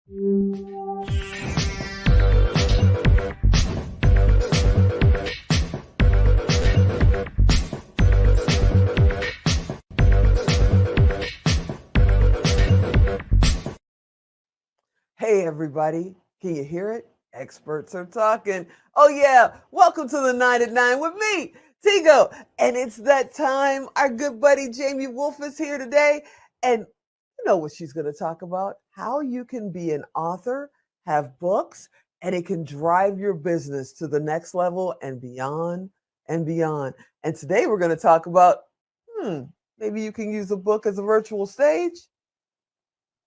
Hey, everybody. Can you hear it? Experts are talking. Oh, yeah. Welcome to the 9 at 9 with me, Tigo. And it's that time. Our good buddy Jamie Wolf is here today. And you know what she's going to talk about? How you can be an author, have books, and it can drive your business to the next level and beyond and beyond. And today we're going to talk about maybe you can use a book as a virtual stage.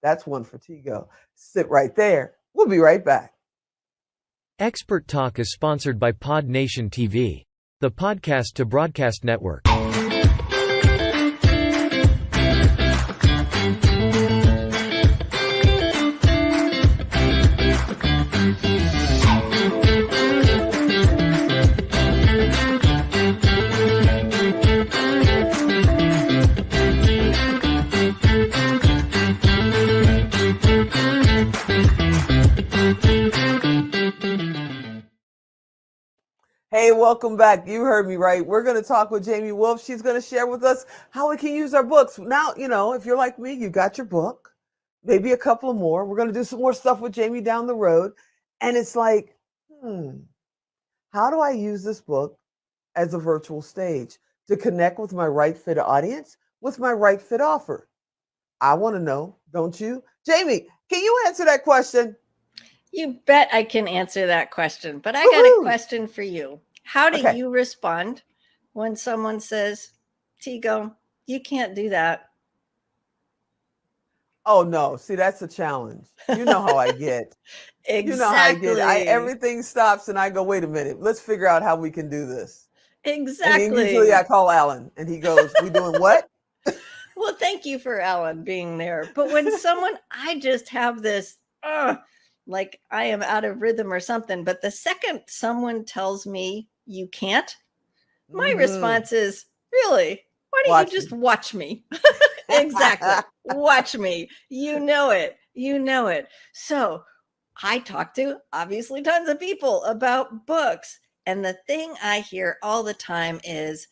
That's one for Tigo. Sit right there. We'll be right back. Expert Talk is sponsored by Pod Nation TV, the podcast to broadcast network. Hey, welcome back. You heard me right. We're going to talk with Jamie Wolf. She's going to share with us how we can use our books. Now, if you're like me, you got your book, maybe a couple more. We're going to do some more stuff with Jamie down the road. And it's like, how do I use this book as a virtual stage to connect with my right fit audience, with my right fit offer? I want to know, don't you? Jamie, can you answer that question? You bet I can answer that question, but I got a question for you. How do you respond when someone says, Tigo, you can't do that? Oh, no. See, that's a challenge. You know how I get. Exactly. You know how I get. Everything stops and I go, wait a minute. Let's figure out how we can do this. Exactly. And then usually I call Alan and he goes, we doing what? Well, thank you for Alan being there. But when I just have this, like I am out of rhythm or something. But the second someone tells me you can't, my response is, really? Why don't you just watch me? Exactly. Watch me. You know it. You know it. So I talk to obviously tons of people about books. And the thing I hear all the time is,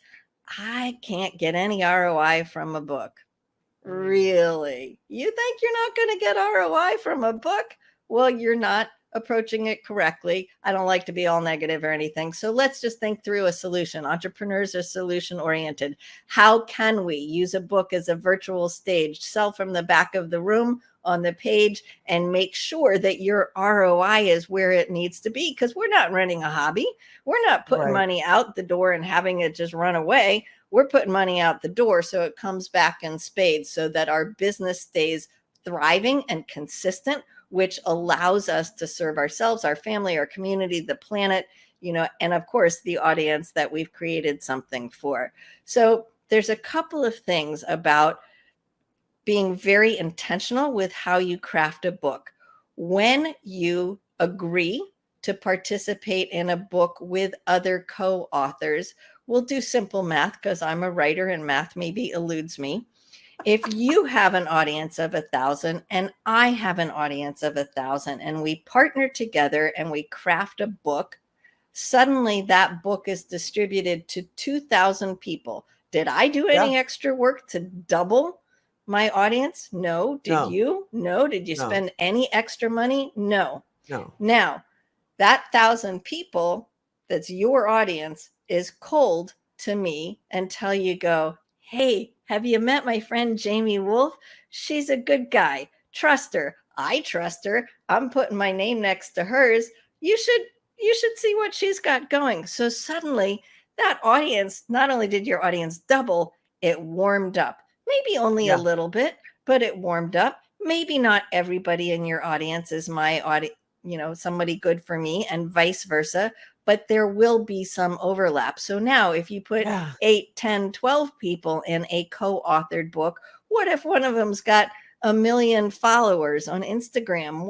I can't get any ROI from a book. Really? You think you're not going to get ROI from a book? Well, you're not approaching it correctly. I don't like to be all negative or anything. So let's just think through a solution. Entrepreneurs are solution oriented. How can we use a book as a virtual stage, sell from the back of the room on the page, and make sure that your ROI is where it needs to be? Because we're not running a hobby. We're not putting money out the door and having it just run away. We're putting money out the door so it comes back in spades, so that our business stays thriving and consistent, which allows us to serve ourselves, our family, our community, the planet, and of course, the audience that we've created something for. So there's a couple of things about being very intentional with how you craft a book. When you agree to participate in a book with other co-authors, we'll do simple math because I'm a writer and math maybe eludes me. If you have an audience of 1,000 and I have an audience of 1,000 and we partner together and we craft a book, suddenly that book is distributed to 2,000 people. Did I do any extra work to double my audience? No. Did you? No. Did you spend any extra money? No. Now, that 1,000 people that's your audience is cold to me until you go, hey, have you met my friend Jamie Wolf? She's a good guy. Trust her. I trust her. I'm putting my name next to hers. You should see what she's got going. So suddenly that audience, not only did your audience double, it warmed up. Maybe only a little bit, but it warmed up. Maybe not everybody in your audience is my audience, somebody good for me, and vice versa, but there will be some overlap. So now if you put 8, 10, 12 people in a co-authored book, what if one of them's got 1 million followers on Instagram?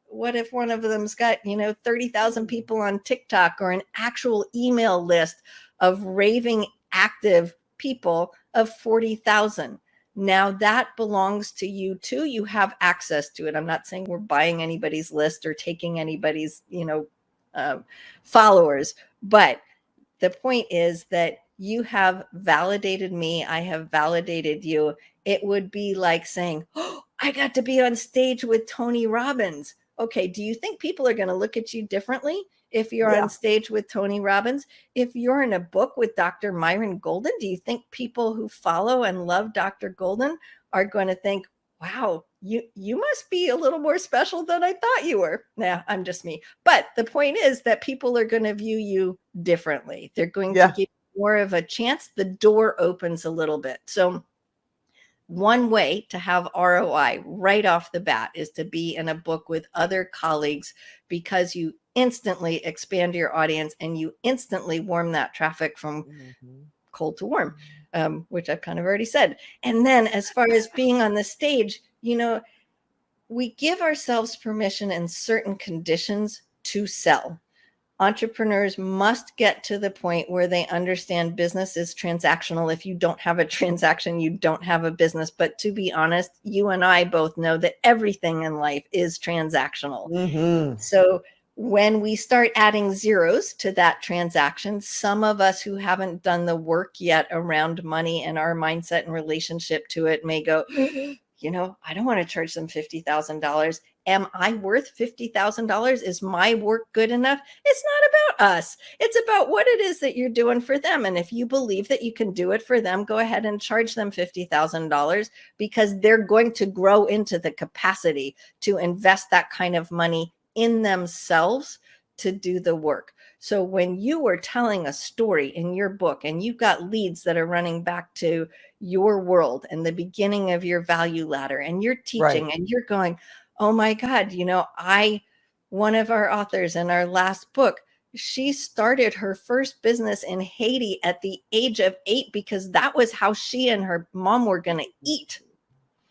What if one of them's got, 30,000 people on TikTok, or an actual email list of raving active people of 40,000? Now that belongs to you too. You have access to it. I'm not saying we're buying anybody's list or taking anybody's, followers, but the point is that you have validated me. I have validated you. It would be like saying, oh, I got to be on stage with Tony Robbins. Okay, do you think people are going to look at you differently if you're Yeah. on stage with Tony Robbins? If you're in a book with Dr. Myron Golden, do you think people who follow and love Dr. Golden are going to think, wow, you must be a little more special than I thought you were? Nah, I'm just me. But the point is that people are going to view you differently. They're going to give you more of a chance. The door opens a little bit. So one way to have ROI right off the bat is to be in a book with other colleagues, because you instantly expand your audience and you instantly warm that traffic from cold to warm, which I've kind of already said. And then as far as being on the stage, we give ourselves permission in certain conditions to sell. Entrepreneurs must get to the point where they understand business is transactional. If you don't have a transaction, you don't have a business. But to be honest, you and I both know that everything in life is transactional. So when we start adding zeros to that transaction, some of us who haven't done the work yet around money and our mindset and relationship to it may go, I don't want to charge them $50,000. Am I worth $50,000? Is my work good enough? It's not about us. It's about what it is that you're doing for them. And if you believe that you can do it for them, go ahead and charge them $50,000, because they're going to grow into the capacity to invest that kind of money in themselves to do the work. So when you are telling a story in your book and you've got leads that are running back to your world and the beginning of your value ladder, and you're teaching and you're going, oh my God, one of our authors in our last book, she started her first business in Haiti at the age of 8 because that was how she and her mom were going to eat.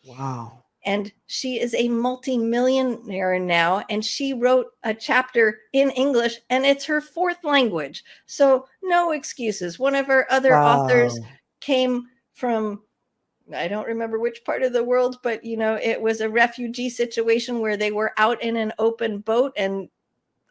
Wow. And she is a multi-millionaire now, and she wrote a chapter in English, and it's her 4th language. So no excuses. One of our other authors came from, I don't remember which part of the world, but it was a refugee situation where they were out in an open boat and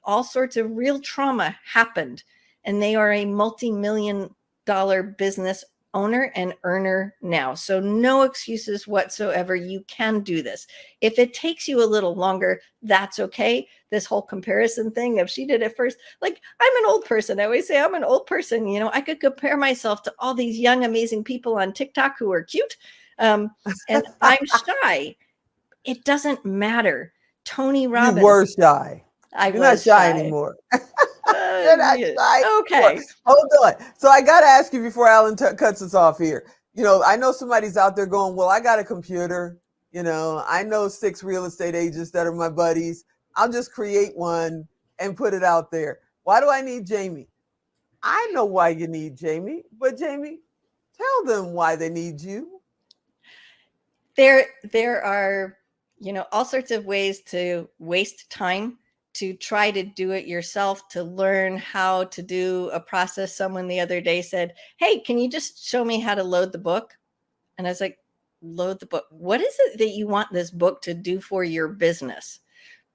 all sorts of real trauma happened. And they are a multi-million-dollar business owner and earner now. So no excuses whatsoever. You can do this. If it takes you a little longer, that's okay. This whole comparison thing of she did it first, like, I'm an old person. I always say I'm an old person. I could compare myself to all these young, amazing people on TikTok who are cute. And I'm shy. It doesn't matter. Tony Robbins. You were shy. You're not shy anymore. You're not shy. Okay. Hold on. So I got to ask you before Alan cuts us off here. I know somebody's out there going, well, I got a computer. I know 6 real estate agents that are my buddies. I'll just create one and put it out there. Why do I need Jamie? I know why you need Jamie, but Jamie, tell them why they need you. There are, all sorts of ways to waste time, to try to do it yourself, to learn how to do a process. Someone the other day said, hey, can you just show me how to load the book? And I was like, load the book? What is it that you want this book to do for your business?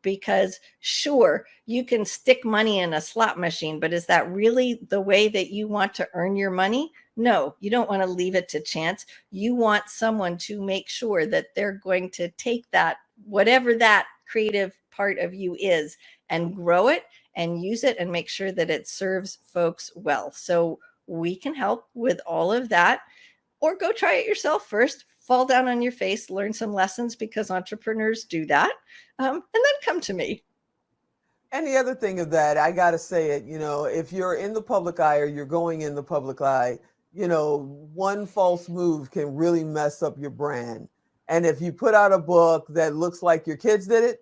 Because sure, you can stick money in a slot machine, but is that really the way that you want to earn your money? No, you don't want to leave it to chance. You want someone to make sure that they're going to take that, whatever that creative part of you is, and grow it and use it and make sure that it serves folks well. So we can help with all of that, or go try it yourself first. Fall down on your face, learn some lessons, because entrepreneurs do that, and then come to me. And the other thing is that I got to say it, if you're in the public eye or you're going in the public eye, one false move can really mess up your brand. And if you put out a book that looks like your kids did it,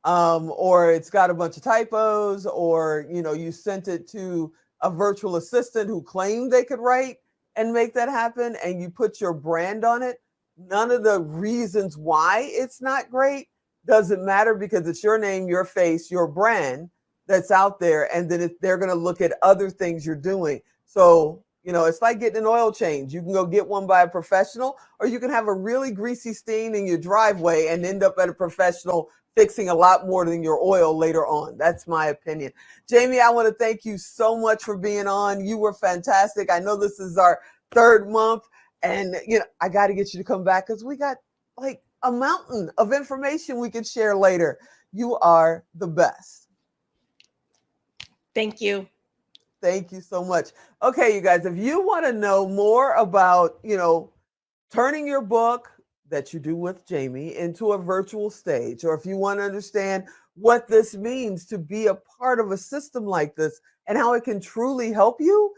or it's got a bunch of typos, or, you sent it to a virtual assistant who claimed they could write and make that happen, and you put your brand on it, none of the reasons why it's not great doesn't matter, because it's your name, your face, your brand that's out there. And then they're going to look at other things you're doing. So, You know, it's like getting an oil change. You can go get one by a professional, or you can have a really greasy stain in your driveway and end up at a professional fixing a lot more than your oil later on. That's my opinion. Jamie, I want to thank you so much for being on. You were fantastic. I know this is our third month, and you know, I got to get you to come back because we got like a mountain of information we can share later. You are the best. Thank you. Thank you so much. Okay, you guys, if you want to know more about, you know, turning your book that you do with Jamie into a virtual stage, or if you want to understand what this means to be a part of a system like this and how it can truly help you,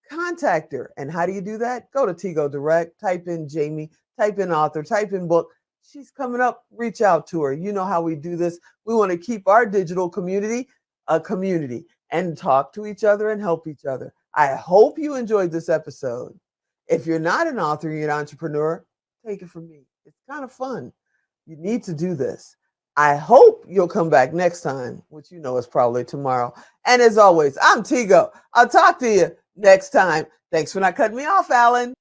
contact her. And how do you do that? Go to Tigo Direct, type in Jamie, type in author, type in book. She's coming up. Reach out to her. You know how we do this. We want to keep our digital community a community and talk to each other and help each other. I hope you enjoyed this episode. If you're not an author, you're an entrepreneur, take it from me. It's kind of fun. You need to do this. I hope you'll come back next time, which you know is probably tomorrow. And as always, I'm Tigo. I'll talk to you next time. Thanks for not cutting me off, Alan.